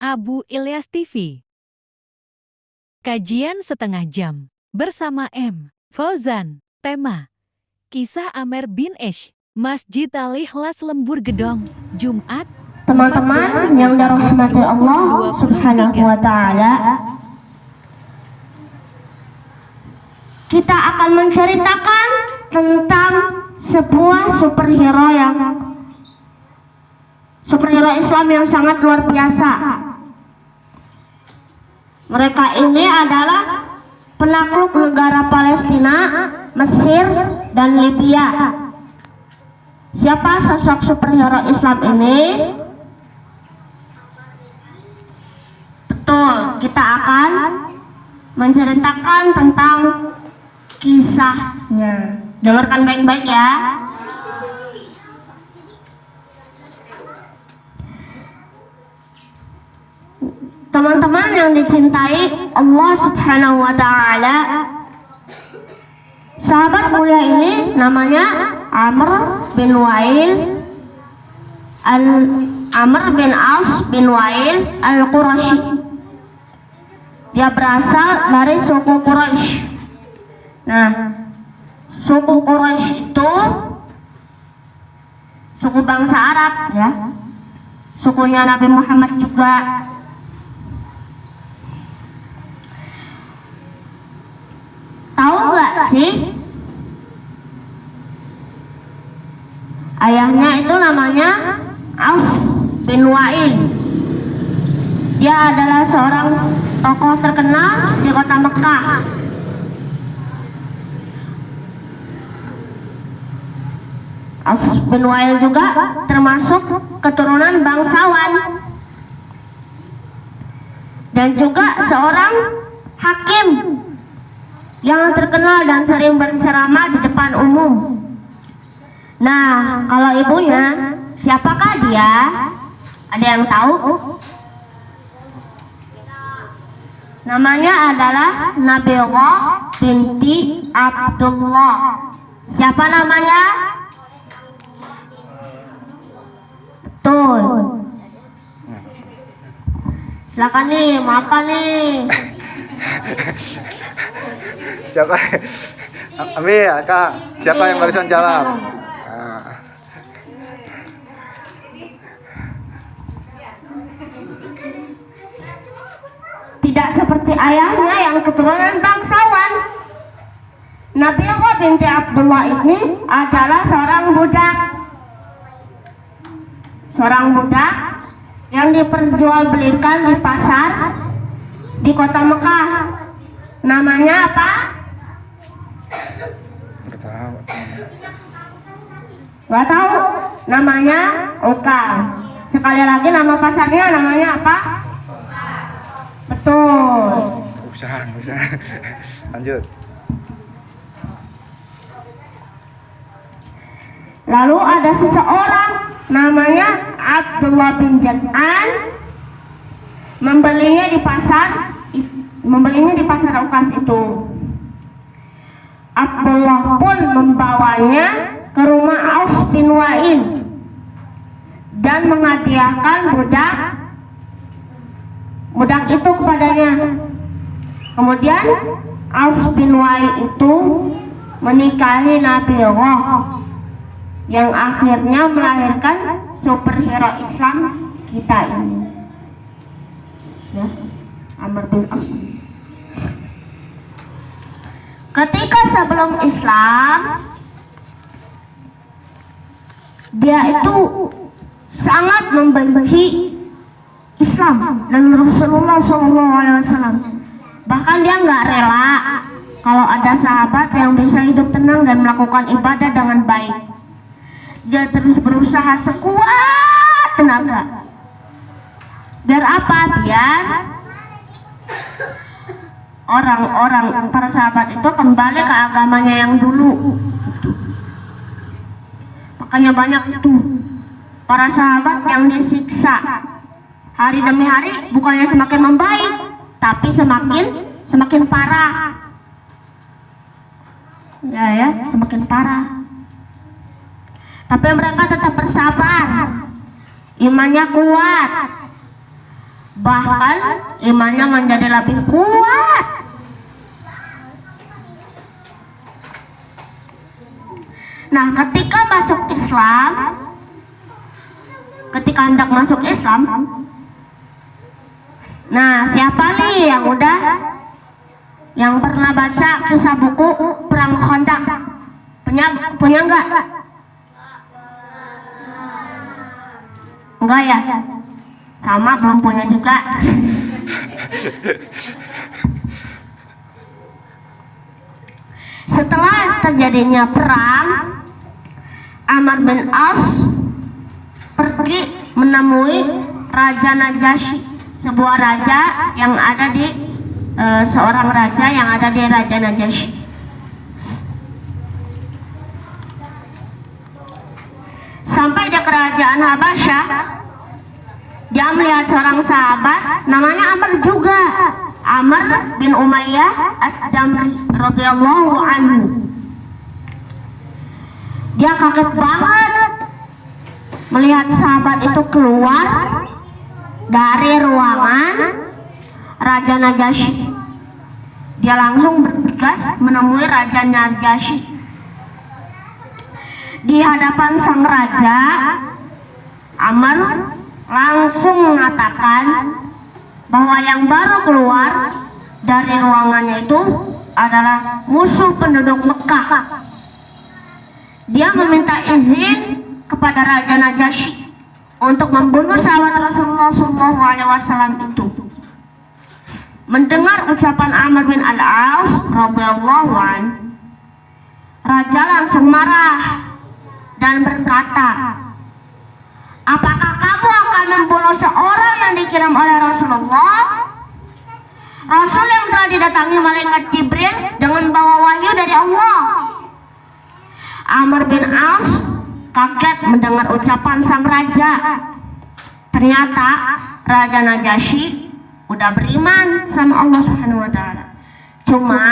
Abu Ilyas TV. Kajian setengah jam bersama M. Fauzan. Tema: Kisah Amer bin Ish, Masjid Al-Ikhlas Lembur Gedong, Jumat. Teman-teman yang dirahmati Allah Subhanahu wa Ta'ala, kita akan menceritakan tentang sebuah superhero Islam yang sangat luar biasa. Mereka ini adalah penakluk negara Palestina, Mesir, dan Libya. Siapa sosok superhero Islam ini? Betul, kita akan menceritakan tentang kisahnya. Dengarkan baik-baik ya. Teman-teman yang dicintai Allah Subhanahu wa Ta'ala, sahabat mulia ini namanya Amr bin As bin Wail al-Qurashi. Dia berasal dari suku Quraisy. Nah, suku Quraisy itu suku bangsa Arab ya. Sukunya Nabi Muhammad juga. Tahu nggak sih? Ayahnya itu namanya As bin Wail. Dia adalah seorang tokoh terkenal di kota Mekah. As bin Wail juga termasuk keturunan bangsawan dan juga seorang hakim yang terkenal dan sering berceramah di depan umum. Nah, kalau ibunya, siapakah dia? Ada yang tahu? Namanya adalah Nabilah binti Abdullah. Siapa namanya? Betul. Silakan nih, maafkan nih. Siapa? Ambil Kak. Siapa yang barusan jawab? Tidak seperti ayahnya yang keturunan bangsawan. Nabilah binti Abdullah ini adalah seorang budak yang diperjualbelikan di pasar di kota Mekah. Namanya apa? Gak tahu. Namanya Ukal. Sekali lagi, nama pasarnya namanya apa? Betul. Usah. Lanjut. Lalu ada seseorang namanya Abdullah bin Jad'an membelinya di pasar Ukas itu. Abdullah pun membawanya ke rumah As bin Wail dan menghadiahkan budak itu kepadanya. Kemudian As bin Wail itu menikahi Nabilah yang akhirnya melahirkan superhero Islam kita ini ya, Amr bin As. Ketika sebelum Islam, dia itu sangat membenci Islam dan Rasulullah SAW. Bahkan dia nggak rela kalau ada sahabat yang bisa hidup tenang dan melakukan ibadah dengan baik. Dia terus berusaha sekuat tenaga. Biar apa? Biar orang-orang para sahabat itu kembali ke agamanya yang dulu. Makanya banyak itu para sahabat yang disiksa hari demi hari, bukannya semakin membaik, tapi semakin parah. Ya, semakin parah. Tapi mereka tetap bersabar, imannya kuat. bahkan imannya menjadi lebih kuat. Nah, ketika hendak masuk Islam, nah siapa nih yang pernah baca kisah buku Perang Khandaq? Punya enggak? Enggak ya? Sama, belum punya juga. Setelah terjadinya perang, Amr bin As pergi menemui Raja Najasyi, seorang raja yang ada di Raja Najasyi. Sampai di kerajaan Habasyah, dia melihat seorang sahabat namanya Amr juga, Amr bin Umayyah ad-Damri radhiyallahu anhu. Dia kaget banget melihat sahabat itu keluar dari ruangan Raja Najasyi. Dia langsung bergegas menemui Raja Najasyi. Di hadapan sang raja, Amr langsung mengatakan bahwa yang baru keluar dari ruangannya itu adalah musuh penduduk Mekah. Dia meminta izin kepada Raja Najasyi untuk membunuh sahabat Rasulullah SAW itu. Mendengar ucapan Amr bin Al-As radhiyallahu anhu, raja langsung marah dan berkata, apakah kamu akan membunuh seorang yang dikirim oleh Rasulullah? Rasul yang telah didatangi malaikat Jibril dengan bawa wahyu dari Allah. Amr bin As kaget mendengar ucapan sang raja. Ternyata Raja Najasyi udah beriman sama Allah Subhanahu wa taala. Cuma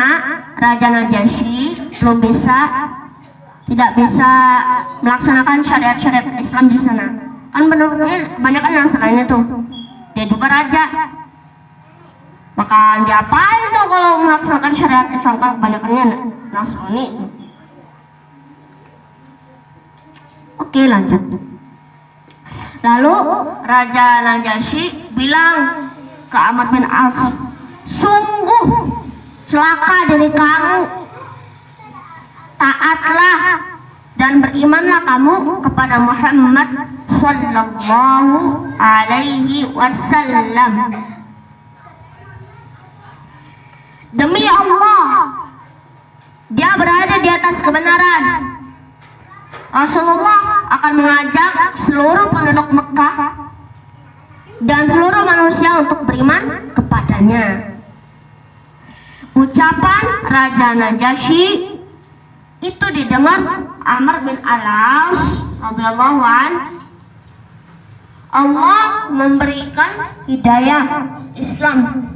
Raja Najasyi tidak bisa melaksanakan syariat-syariat Islam di sana. Kan menurutnya banyak kan yang selainnya tuh. Dia juga raja. Maka diapain tuh kalau melaksanakan syariat Islam, kan kebanyakannya Nasrani. Oke, lanjut. Lalu Raja Najasyi bilang ke Amr bin As, sungguh celaka diri kamu. Taatlah dan berimanlah kamu kepada Muhammad sallallahu alaihi wasallam. Demi Allah, dia berada di atas kebenaran. Rasulullah akan mengajak seluruh penduduk Mekah dan seluruh manusia untuk beriman kepadanya. Ucapan Raja Najasyi itu didengar Amr bin Al-As radhiyallahu anhu. Allah memberikan hidayah Islam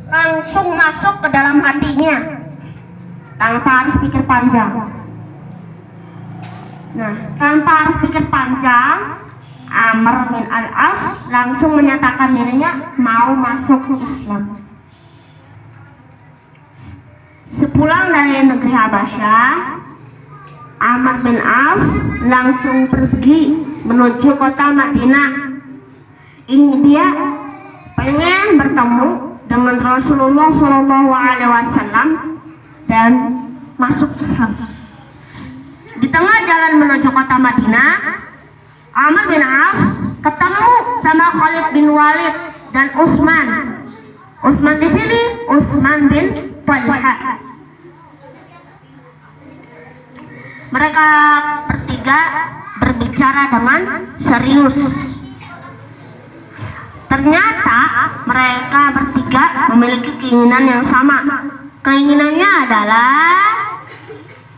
langsung masuk ke dalam hatinya tanpa harus pikir panjang. Nah, tanpa harus pikir panjang, Amr bin Al-As langsung menyatakan dirinya mau masuk Islam. Sepulang dari negeri Habasyah, Amr bin As langsung pergi menuju kota Madinah. Dia pengen bertemu dengan Rasulullah SAW dan masuk Islam. Di tengah jalan menuju kota Madinah, Amr bin As ketemu sama Khalid bin Walid dan Utsman. Utsman di sini Utsman bin Talha. Mereka bertiga berbicara dengan serius. Ternyata mereka bertiga memiliki keinginan yang sama. Keinginannya adalah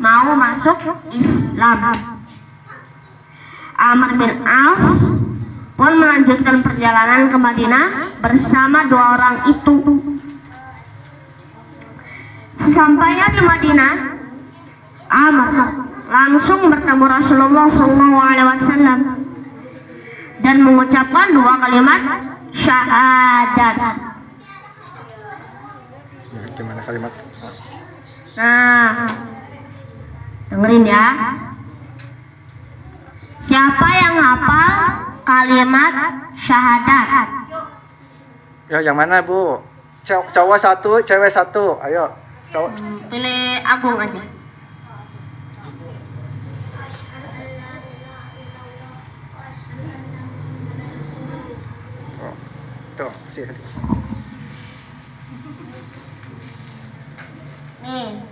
mau masuk Islam. Amr bin As pun melanjutkan perjalanan ke Madinah bersama dua orang itu. Sesampainya di Madinah, Amr langsung bertemu Rasulullah SAW dan mengucapkan dua kalimat syahadat. Ya, gimana kalimat? Nah, dengerin ya. Siapa yang hafal kalimat syahadat? Ya, yang mana Bu? Cowok satu, cewek satu. Ayo, cowok. Pilih Agung aja. Oh, tuh, sih. Nih,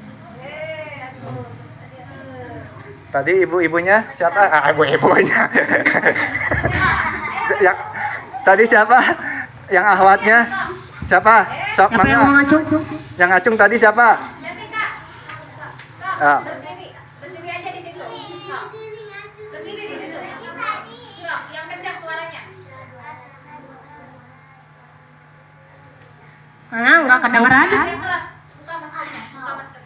Tadi ibu-ibunya siapa? Ibu-ibunya. Yang tadi siapa? Yang ahwatnya siapa? Sok siapa yang mau mangga. ngacung? Yang ngacung tadi siapa? Nanti Kak. Sok, Ah. berdiri. Berdiri aja di situ. Sok. Berdiri di situ. Sok, yang kencang suaranya. Mana nggak kedengeran? Yang keras. Buka maskernya. Buka maskernya.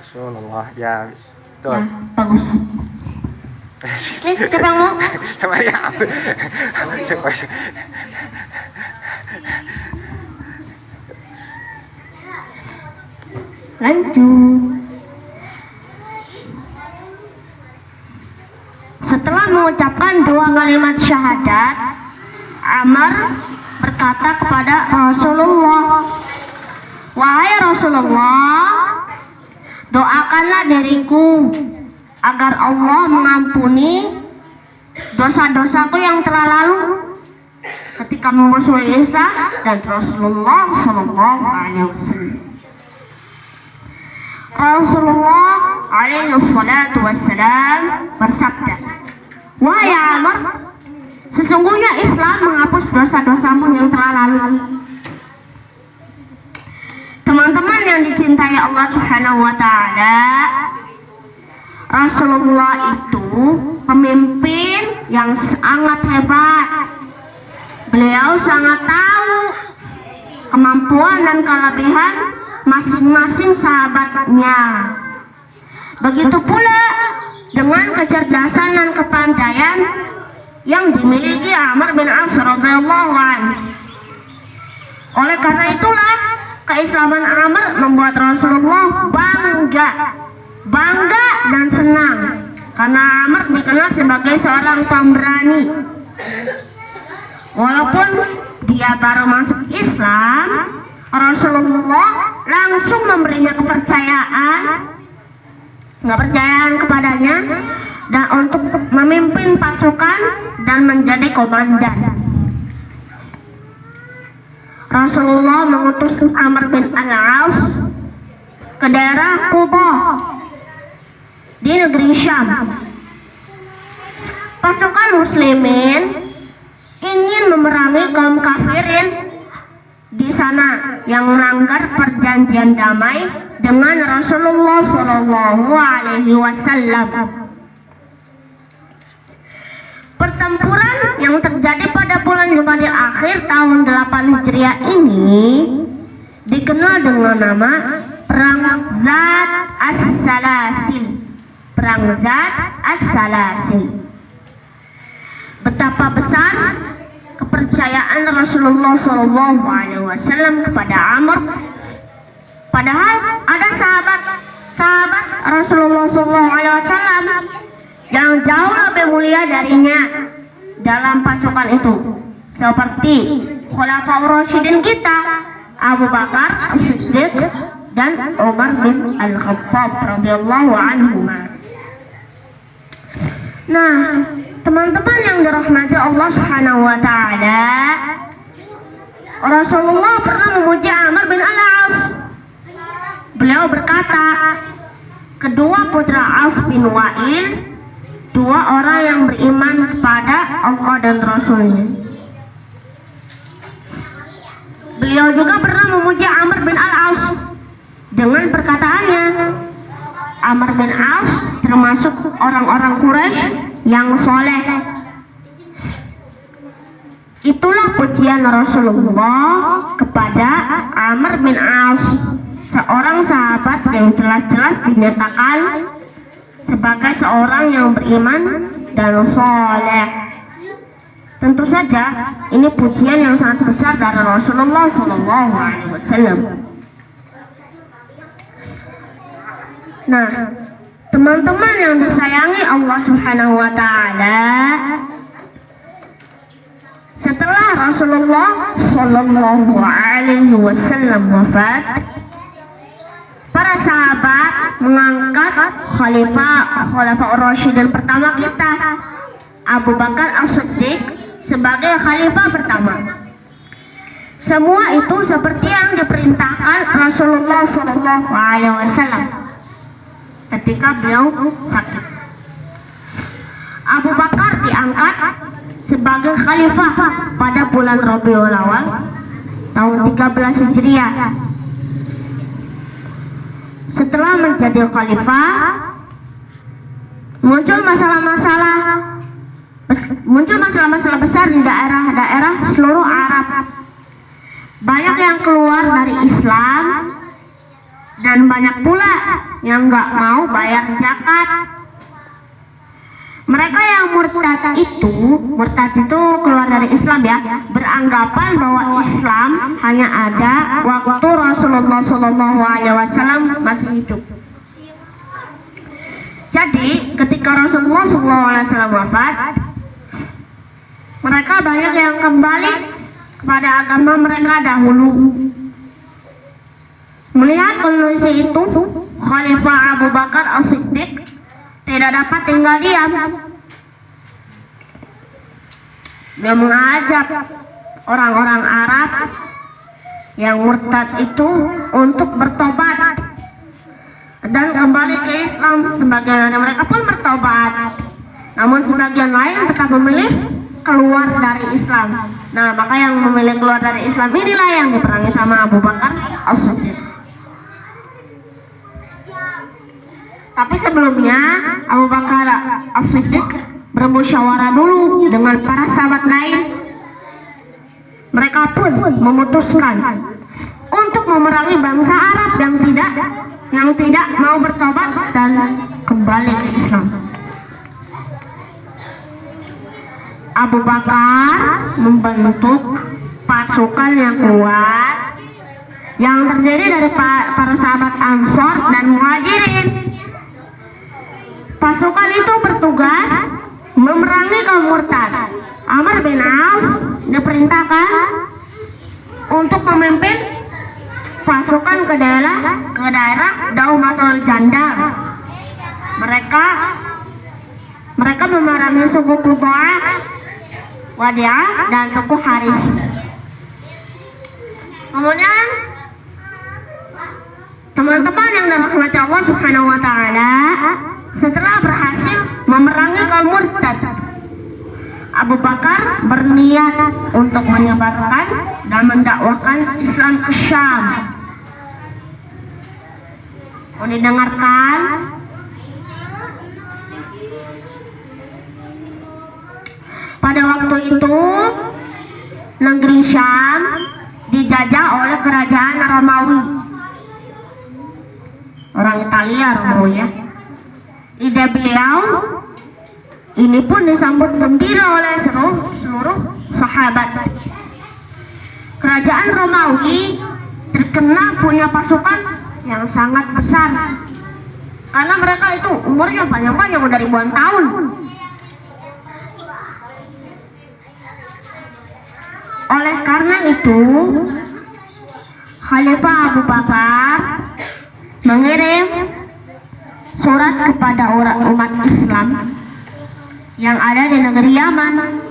Rasulullah ya. Tuh. Ya, bagus. Nih, siapa yang mau? Sama ya. Lanjut. Setelah mengucapkan dua kalimat syahadat, Amr berkata kepada Rasulullah, "Wahai Rasulullah, doakanlah diriku agar Allah mengampuni dosa-dosaku yang telah lalu ketika memusuhi Isa dan Rasulullah Sallallahu Alaihi Wasallam." Rasulullah alaihi salatu wassalam bersabda, "Wahai Amr, sesungguhnya Islam menghapus dosa-dosamu yang telah lalu." Teman-teman yang dicintai Allah Subhanahu wa taala, Rasulullah itu pemimpin yang sangat hebat. Beliau sangat tahu kemampuan dan kelebihan masing-masing sahabatnya. Begitu pula dengan kecerdasan dan kepandaian yang dimiliki Amr bin As radhiyallahu anhu. Oleh karena itulah keislaman Amr membuat Rasulullah bangga dan senang karena Amr dikenal sebagai seorang pemberani. Walaupun dia baru masuk Islam, Rasulullah langsung memberinya kepercayaan kepadanya dan untuk memimpin pasukan dan menjadi komandan. Rasulullah mengutus Amr bin Al-As ke daerah Quba di negeri Syam. Pasukan muslimin ingin memerangi kaum kafirin di sana yang melanggar perjanjian damai dengan Rasulullah Shallallahu Alaihi Wasallam. Pertempuran yang terjadi pada bulan Jumadil Akhir tahun 8 Hijriah ini dikenal dengan nama Perang Zat As-Salasil. Perang Zat As-Salasil. Betapa besar kepercayaan Rasulullah SAW kepada Amr. Padahal ada sahabat Rasulullah SAW yang jauh lebih mulia darinya dalam pasukan itu, seperti Khulafaur Rasyidin kita, Abu Bakar As-Siddiq dan Umar bin Al-Khattab radhiyallahu anhu. Nah, teman-teman yang dirahmati Allah Subhanahu wa taala, Rasulullah pernah memuji Amr bin Al-As. Beliau berkata, kedua putra As bin Wa'il, dua orang yang beriman kepada Allah dan Rasulnya. Beliau juga pernah memuji Amr bin Al-As dengan perkataannya, Amr bin As termasuk orang-orang Quraisy yang soleh. Itulah pujian Rasulullah kepada Amr bin As, seorang sahabat yang jelas-jelas dinyatakan sebagai seorang yang beriman dan soleh. Tentu saja ini pujian yang sangat besar dari Rasulullah SAW. Nah, teman-teman yang disayangi Allah Subhanahu wa Ta'ala, setelah Rasulullah Sallallahu Alaihi Wasallam wafat, para sahabat mengangkat Khalifah Rasyidin pertama kita, Abu Bakar As-Siddiq, sebagai Khalifah pertama. Semua itu seperti yang diperintahkan Rasulullah Sallallahu Alaihi Wasallam ketika beliau sakit. Abu Bakar diangkat sebagai khalifah pada bulan Rabiul Awal tahun 13 Hijriah. Setelah menjadi khalifah, muncul masalah-masalah besar di daerah-daerah seluruh Arab. Banyak yang keluar dari Islam dan banyak pula yang nggak mau bayar zakat. Mereka yang murtad itu keluar dari Islam ya, beranggapan bahwa Islam hanya ada waktu Rasulullah SAW masih hidup. Jadi ketika Rasulullah SAW wafat, mereka banyak yang kembali kepada agama mereka dahulu. Melihat kondisi itu, Khalifah Abu Bakar As-Siddiq tidak dapat tinggal diam. Dia mengajak orang-orang Arab yang murtad itu untuk bertobat dan kembali ke Islam. Sebagian dari mereka pun bertobat, namun sebagian lain tetap memilih keluar dari Islam. Nah, maka yang memilih keluar dari Islam inilah yang diperangi sama Abu Bakar As-Siddiq. Tapi sebelumnya Abu Bakar As-Siddiq bermusyawarah dulu dengan para sahabat lain. Mereka pun memutuskan untuk memerangi bangsa Arab yang tidak mau bertobat dan kembali ke Islam. Abu Bakar membentuk pasukan yang kuat yang terdiri dari para sahabat Ansor dan Muhajirin. Pasukan itu bertugas memerangi kaum murtad. Amr bin As diperintahkan untuk memimpin pasukan ke daerah Daumatul Jandal. Mereka memerangi suku Qudha'ah, Wadi'ah dan suku Haris. Kemudian teman-teman yang dirahmati Allah Subhanahu wa Ta'ala, setelah berhasil memerangi kaum murtad, Abu Bakar berniat untuk menyebarkan dan mendakwahkan Islam ke Syam. Mau didengarkan? Pada waktu itu negeri Syam dijajah oleh kerajaan Romawi, orang Italia Romawi ya. Ide beliau ini pun disambut gembira oleh seluruh sahabat. Kerajaan Romawi terkenal punya pasukan yang sangat besar karena mereka itu umurnya panjang udah ribuan tahun. Oleh karena itu, Khalifah Abu Bakar mengirim surat kepada umat Islam yang ada di negeri Yaman.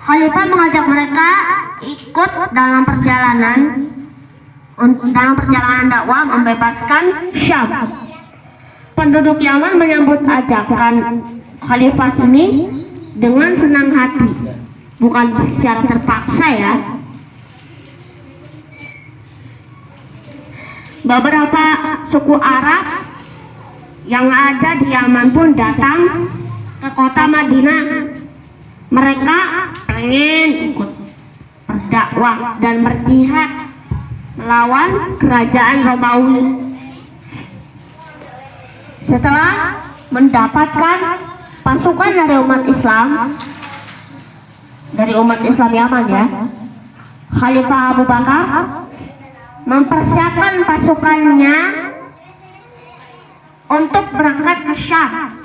Khalifah mengajak mereka ikut dalam perjalanan dakwah membebaskan Syam. Penduduk Yaman menyambut ajakan Khalifah ini dengan senang hati, bukan secara terpaksa ya. Beberapa suku Arab yang ada di Yaman pun datang ke kota Madinah. Mereka pengen ikut berdakwah dan berjihad melawan kerajaan Romawi. Setelah mendapatkan pasukan dari umat Islam Yaman ya, Khalifah Abu Bakar mempersiapkan pasukannya untuk berangkat ke Syam.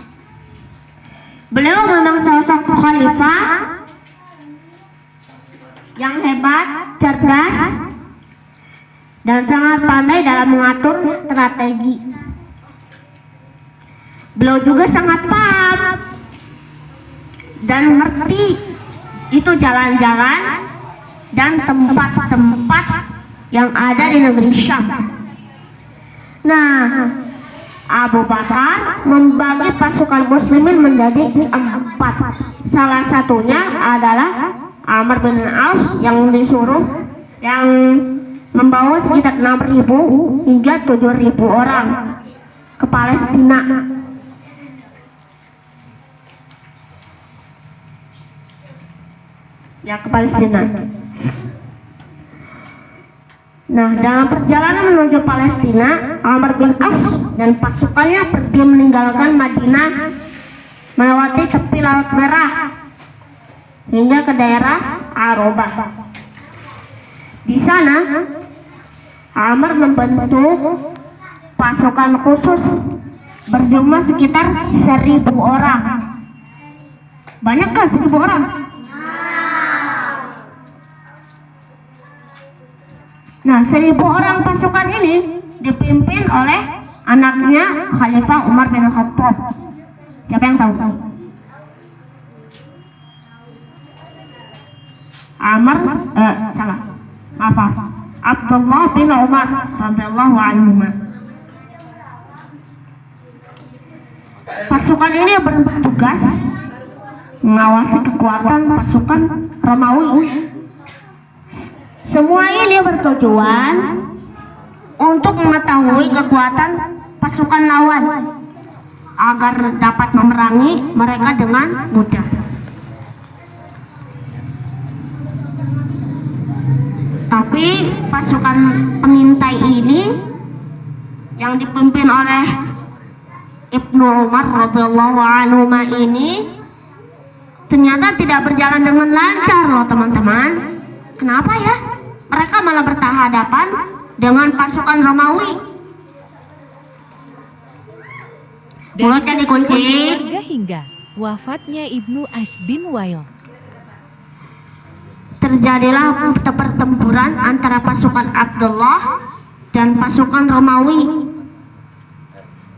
Beliau memang sosok khalifah yang hebat, cerdas, dan sangat pandai dalam mengatur strategi. Beliau juga sangat paham dan ngerti itu jalan-jalan dan tempat-tempat yang ada di negeri Syam. Nah, Abu Bakar membagi pasukan muslimin menjadi 4. Salah satunya adalah Amr bin As yang membawa sekitar 6.000 hingga 7.000 orang ke Palestina. Nah, dalam perjalanan menuju Palestina, Amr bin As dan pasukannya pergi meninggalkan Madinah melewati tepi Laut Merah hingga ke daerah Arobah. Di sana, Amr membentuk pasukan khusus berjumlah sekitar 1.000 orang. Banyak kan 1.000 orang? Nah, 1.000 orang pasukan ini dipimpin oleh anaknya Khalifah Umar bin Khattab. Siapa yang tahu? Abdullah bin Umar radhiyallahu anhu. Pasukan ini bertugas mengawasi kekuatan pasukan Romawi. Semua ini bertujuan untuk mengetahui kekuatan pasukan lawan agar dapat memerangi mereka dengan mudah. Tapi pasukan pengintai ini yang dipimpin oleh Ibnu Umar radhiyallahu anhu ini ternyata tidak berjalan dengan lancar loh teman-teman. Kenapa ya? Mereka malah berhadapan dengan pasukan Romawi. Dari Mulutnya dikunci. keluarga hingga wafatnya Ibnu As bin Wail. Terjadilah pertempuran antara pasukan Abdullah dan pasukan Romawi.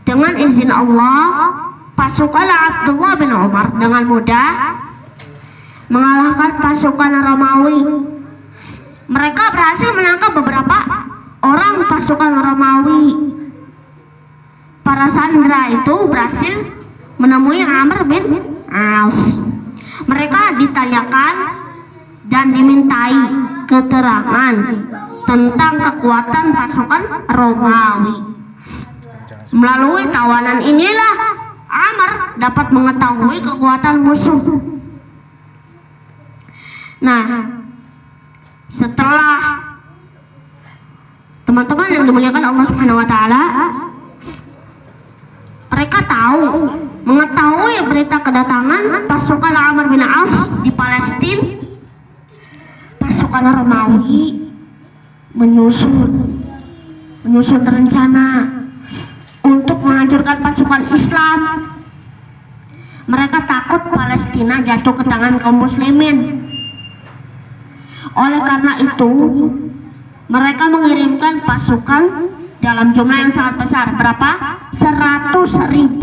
Dengan izin Allah, pasukan Abdullah bin Umar dengan mudah mengalahkan pasukan Romawi. Mereka berhasil menangkap beberapa orang pasukan Romawi. Para sandera itu berhasil menemui Amr bin As. Mereka ditanyakan dan dimintai keterangan tentang kekuatan pasukan Romawi. Melalui tawanan inilah Amr dapat mengetahui kekuatan musuh. Nah, setelah teman-teman yang dimuliakan Allah Subhanahu wa taala, mereka mengetahui berita kedatangan pasukan Amr bin As di Palestina. Pasukan Romawi menyusun rencana untuk menghancurkan pasukan Islam. Mereka takut Palestina jatuh ke tangan kaum muslimin. Oleh karena itu, mereka mengirimkan pasukan dalam jumlah yang sangat besar. Berapa? 100.000.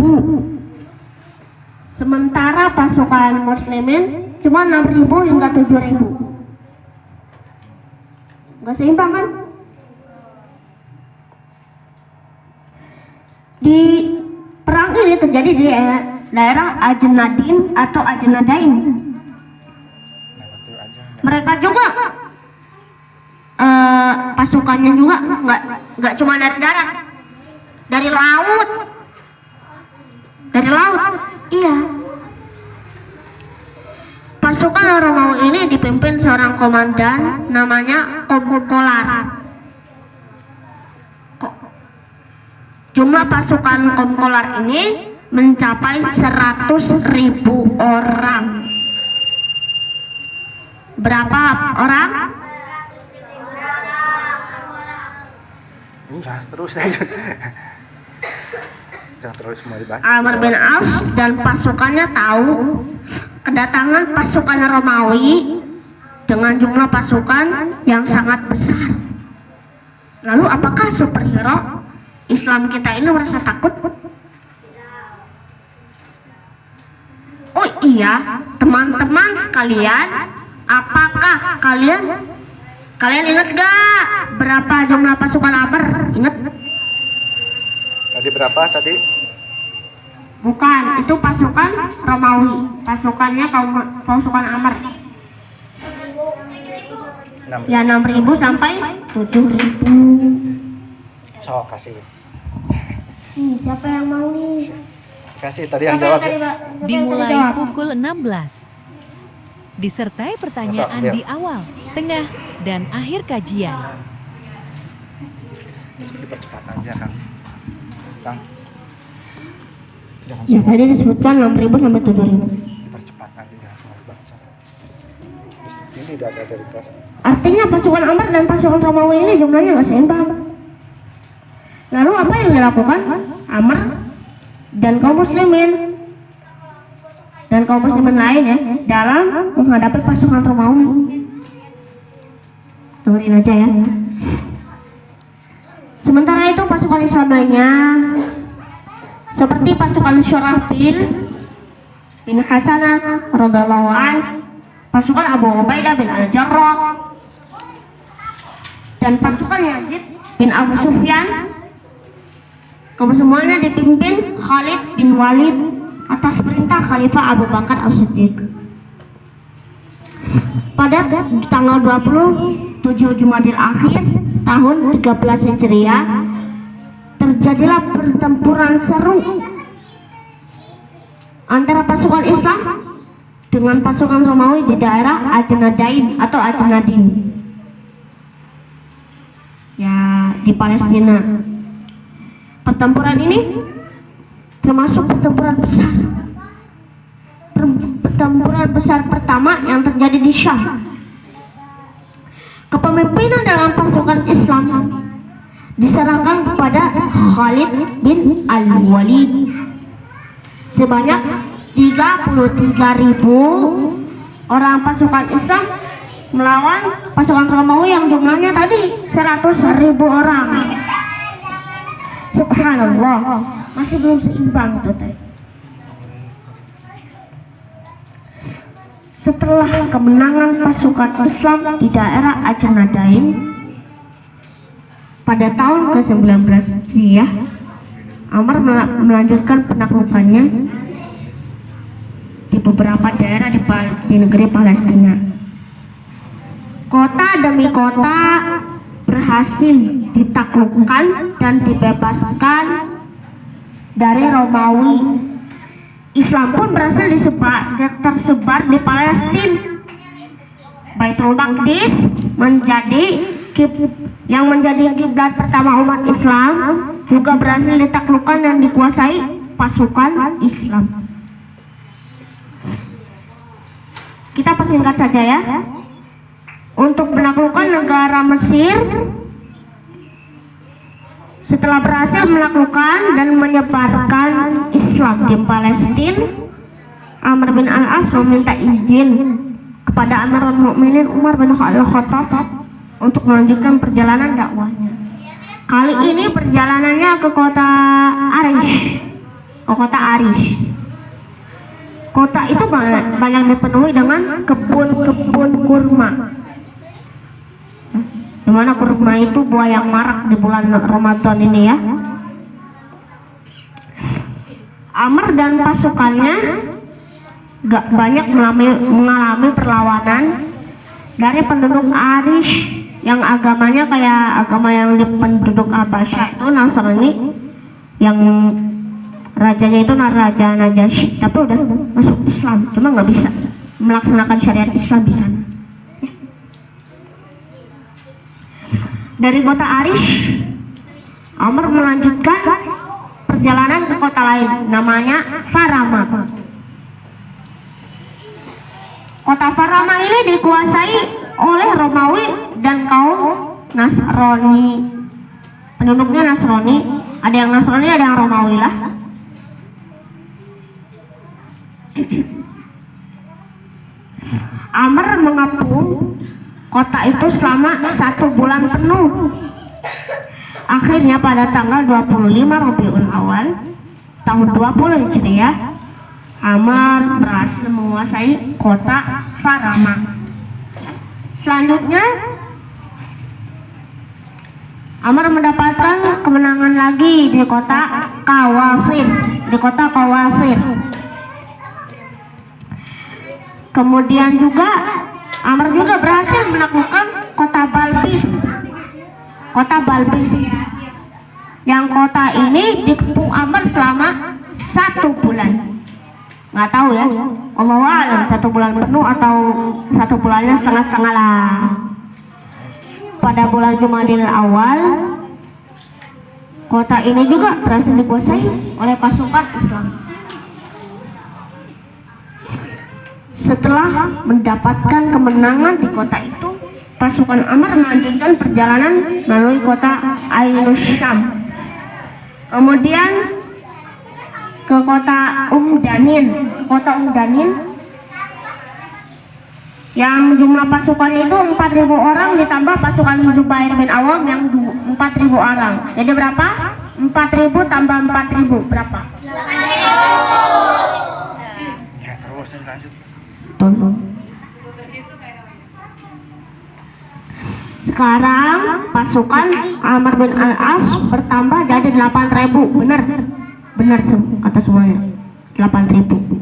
Sementara pasukan muslimin cuma 6.000 hingga 7.000. Gak seimbang kan? Di perang ini terjadi di daerah Ajnadin atau Ajnadain. Mereka juga pasukannya juga nggak cuma dari darat, dari laut, iya. Pasukan Romawi ini dipimpin seorang komandan namanya Komkolar. Jumlah pasukan Komkolar ini mencapai 100.000 orang. Berapa orang? Udah terus aja. Jangan terus semua dibaca. Amr bin As dan pasukannya tahu kedatangan pasukan Romawi dengan jumlah pasukan yang sangat besar. Lalu apakah superhero Islam kita ini merasa takut? Oh iya, teman-teman sekalian, apakah kalian ingat gak berapa jumlah pasukan Amr? Ingat? Tadi berapa tadi? Bukan, itu pasukan Romawi. Pasukannya pasukan Amr. 6. Ya 6.000 sampai 7.000. So, kasih. Siapa yang mau nih? Kasih tadi yang jawab. Dimulai pukul 16. Disertai pertanyaan Masa, di awal, tengah, dan akhir kajian. Dipercepat aja, Kang. Kang. Jangan Ya semua tadi disebutkan 6.000 sampai 7.000. dipercepat aja, jangan semua dibaca. Ini udah ada dari kelas. Artinya pasukan Amr dan pasukan Romawi ini jumlahnya nggak seimbang. Lalu apa yang dilakukan Amr dan kaum muslimin lain ya dalam menghadapi pasukan Romawi? Dengerin aja ya. Sementara itu pasukan Islam lainnya seperti pasukan Syurahbil bin Hasanah radhiyallahu an, pasukan Abu Ubaidah bin Al-Jarrah, dan pasukan Yazid bin Abu Sufyan, kesemuanya dipimpin Khalid bin Walid atas perintah Khalifah Abu Bakar As-Siddiq. Pada tanggal 27 Jumadil Akhir tahun 13 Hijriah terjadilah pertempuran seru antara pasukan Islam dengan pasukan Romawi di daerah Ajnadain atau Ajnadin, ya di Palestina. Pertempuran ini termasuk pertempuran besar pertama yang terjadi di Syam. Kepemimpinan dalam pasukan Islam diserahkan kepada Khalid bin Al-Walid. Sebanyak 33.000 orang pasukan Islam melawan pasukan Romawi yang jumlahnya tadi 100.000 orang. Subhanallah, masih belum seimbang tuh tadi. Setelah kemenangan pasukan Islam di daerah Ajnadain pada tahun ke-19 Hijriah, Amr melanjutkan penaklukannya di beberapa daerah di negeri Palestina. Kota demi kota berhasil ditaklukkan dan dibebaskan dari Romawi. Islam pun berhasil tersebar di Palestina. Baitul Maqdis yang menjadi kiblat pertama umat Islam juga berhasil ditaklukkan dan dikuasai pasukan Islam. Kita persingkat saja ya. Untuk menaklukkan negara Mesir, setelah berhasil menaklukkan dan menyebarkan Islam di Palestina, Amr bin Al-As meminta izin kepada Amirul Mukminin Umar bin Khattab untuk melanjutkan perjalanan dakwahnya. Kali ini perjalanannya ke kota Arish. Kota itu banyak dipenuhi dengan kebun-kebun kurma. Di mana kurma itu buah yang marak di bulan Ramadan ini ya. Amr dan pasukannya gak banyak mengalami perlawanan dari penduduk Arish yang agamanya kayak agama yang di penduduk Abbasiyah itu Nasrani, yang rajanya itu Raja Najasyi, tapi udah masuk Islam, cuma nggak bisa melaksanakan syariat Islam di sana. Dari kota Arish, Amr melanjutkan perjalanan ke kota lain namanya Farama. Kota Farama ini dikuasai oleh Romawi dan kaum Nasrani. Penduduknya Nasrani, ada yang Nasrani, ada yang Romawi lah. Amr mengepung kota itu selama 1 bulan penuh. Akhirnya pada tanggal 25 Rabiul Awal tahun 20 Hijriah, Amr berhasil menguasai kota Farama. Selanjutnya Amr mendapatkan kemenangan lagi di kota Kawasir, Kemudian juga Amr juga berhasil menaklukkan kota Balbis. Yang kota ini dikepung Amr selama 1 bulan. Nggak tahu ya, Allahu a'lam 1 bulan penuh atau 1 bulannya setengah-setengah lah. Pada bulan Jumadil Awal, kota ini juga berhasil dikuasai oleh pasukan Islam. Setelah mendapatkan kemenangan di kota itu, pasukan Amr melanjutkan perjalanan melalui kota Ainus Syam. Kemudian ke kota Umdanin. Yang jumlah pasukannya itu 4.000 orang ditambah pasukan Zubair bin Awam yang 4.000 orang. Jadi berapa? 4.000 tambah 4.000 berapa? 8.000. Ya, terus lanjut. Sekarang pasukan Amr bin Al-As bertambah jadi 8.000. Benar tuh kata semuanya, 8.000.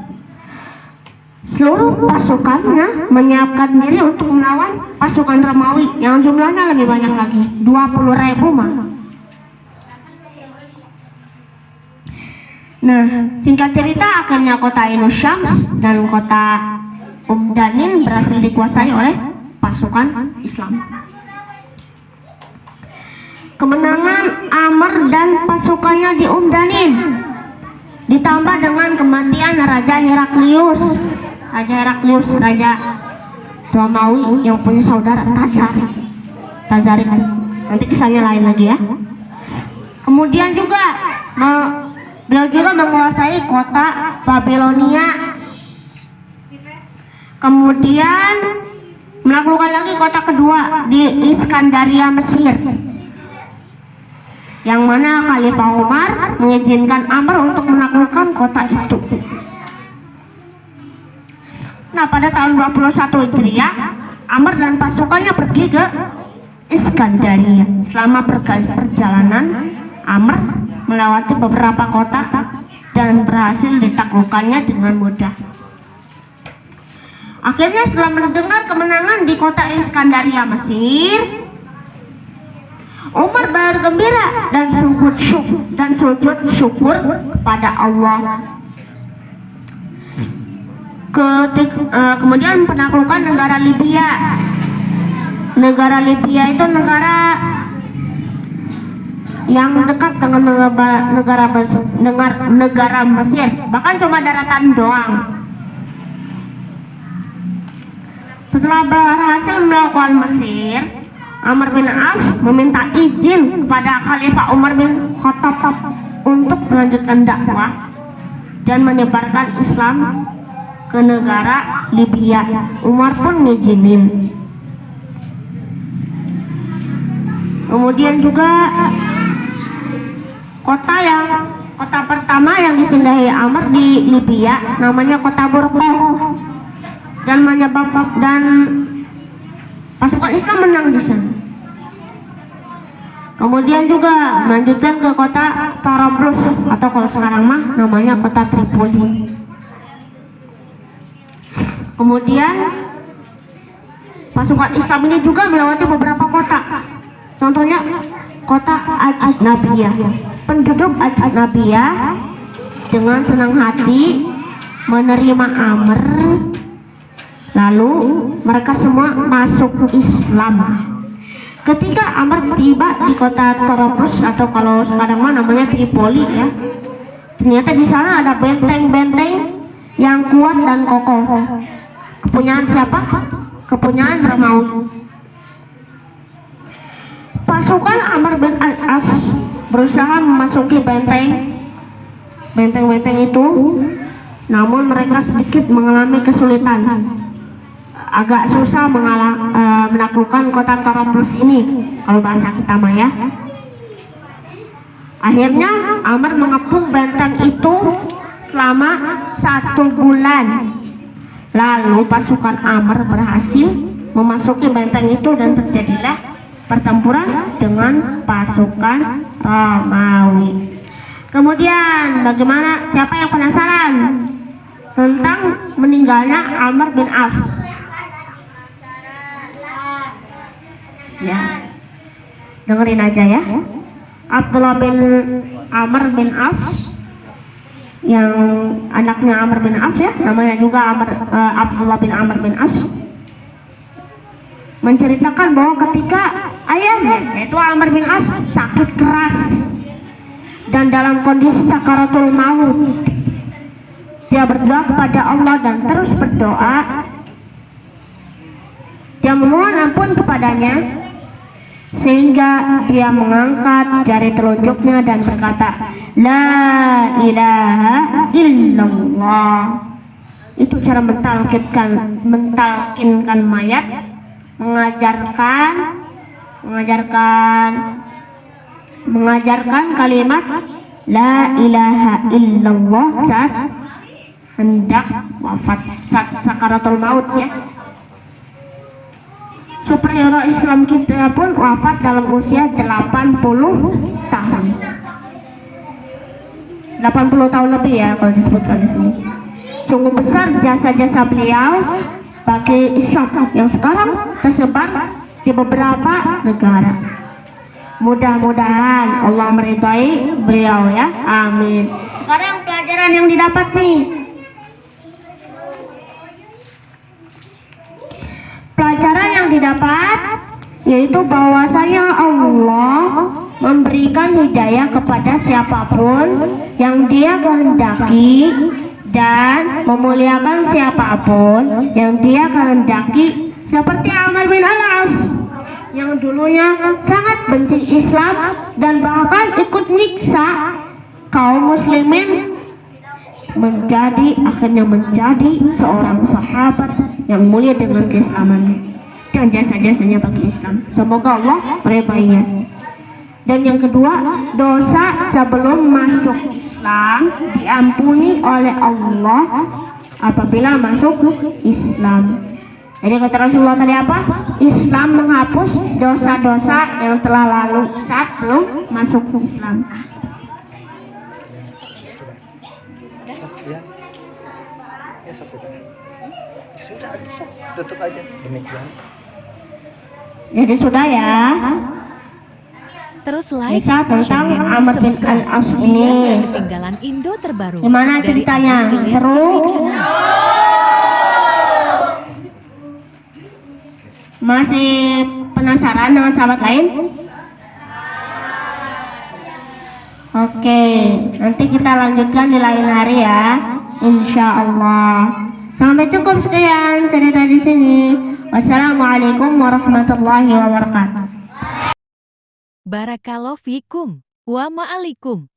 Seluruh pasukannya menyiapkan diri untuk melawan pasukan Romawi yang jumlahnya lebih banyak lagi, 20.000 malah. Nah, singkat cerita akhirnya kota Ainus Syams dan kota Umdanin berhasil dikuasai oleh pasukan Islam. Kemenangan Amr dan pasukannya di Umdanin ditambah dengan kematian Raja Heraklius, Raja Romawi yang punya saudara Tazarik. Nanti kisahnya lain lagi ya. Kemudian juga beliau juga menguasai kota Babilonia. Kemudian menaklukkan lagi kota kedua di Iskandaria, Mesir, yang mana Khalifah Umar mengizinkan Amr untuk menaklukkan kota itu. Nah, pada tahun 21 Hijriah, Amr dan pasukannya pergi ke Iskandaria. Selama perjalanan, Amr melewati beberapa kota dan berhasil ditaklukkannya dengan mudah. Akhirnya setelah mendengar kemenangan di kota Iskandaria, Mesir, Umar bergembira dan sujud syukur kepada Allah. Kemudian penaklukan negara Libya. Negara Libya itu negara yang dekat dengan negara Mesir, bahkan cuma daratan doang. Setelah berhasil melakukan Mesir, Amr bin As meminta izin kepada Khalifah Umar bin Khattab untuk melanjutkan dakwah dan menyebarkan Islam ke negara Libya. Umar pun ngizinin. Kemudian juga kota pertama yang disinggahi Amr di Libya namanya kota Burqah, dan pasukan Islam menang di sana. Kemudian juga melanjutkan ke kota Tarablus, atau kalau sekarang mah namanya kota Tripoli. Kemudian pasukan Islam ini juga melewati beberapa kota. Contohnya kota Ajnabiyah. Penduduk Ajnabiyah dengan senang hati menerima Amr Lalu mereka semua masuk Islam. Ketika Amr tiba di kota Toropus, atau kalau sekarang mah namanya Tripoli ya, ternyata di sana ada benteng-benteng yang kuat dan kokoh. Kepunyaan siapa? Kepunyaan Romawi. Pasukan Amr bin Al-As berusaha memasuki benteng-benteng itu, namun mereka sedikit mengalami kesulitan. Agak susah menaklukkan kota Toropus ini, kalau bahasa kita mah ya. Akhirnya Amr mengepung benteng itu selama 1 bulan. Lalu pasukan Amr berhasil memasuki benteng itu dan terjadilah pertempuran dengan pasukan Romawi. Kemudian bagaimana? Siapa yang penasaran tentang meninggalnya Amr bin As? Ya, dengerin aja ya. Abdullah bin Amr bin As, yang anaknya Amr bin As ya, namanya juga Abdullah bin Amr bin As, menceritakan bahwa ketika ayahnya, yaitu Amr bin As, sakit keras dan dalam kondisi sakaratul maut, dia berdoa kepada Allah dan terus berdoa. Dia memohon ampun kepadanya, sehingga dia mengangkat jari telunjuknya dan berkata, La ilaha illallah. Itu cara mentalkinkan mayat, mengajarkan kalimat La ilaha illallah saat hendak wafat, saat sakaratul maut ya. Superhero Islam kita pun wafat dalam usia 80 tahun. 80 tahun lebih ya kalau disebutkan di sini. Sungguh besar jasa-jasa beliau bagi Islam yang sekarang tersebar di beberapa negara. Mudah-mudahan Allah meridai beliau ya. Amin. Sekarang pelajaran yang didapat nih. Pelajaran yang didapat yaitu bahwasanya Allah memberikan hidayah kepada siapapun yang Dia kehendaki dan memuliakan siapapun yang Dia kehendaki, seperti Amr bin Al-As yang dulunya sangat benci Islam dan bahkan ikut nyiksa kaum muslimin, akhirnya menjadi seorang sahabat yang mulia dengan keislamannya dan jasa-jasanya bagi Islam. Semoga Allah meridainya. Dan yang kedua, dosa sebelum masuk Islam diampuni oleh Allah apabila masuk Islam. Jadi kata Rasulullah tadi apa? Islam menghapus dosa-dosa yang telah lalu saat belum masuk Islam. Ya sudah, tutup aja demikian. Jadi sudah ya. Terus like, Kisah tentang share, Amr bin subscribe Al-As biar ini. gak ketinggalan Indo terbaru. Gimana dari ceritanya? Abang Ilyas Seru? TV Channel. Masih penasaran dengan sahabat lain? Oke, nanti kita lanjutkan di lain hari ya, insya Allah. Sampai cukup sekian cerita di sini. Wassalamualaikum warahmatullahi wabarakatuh. Barakallahu fikum. Wa ma'alikum.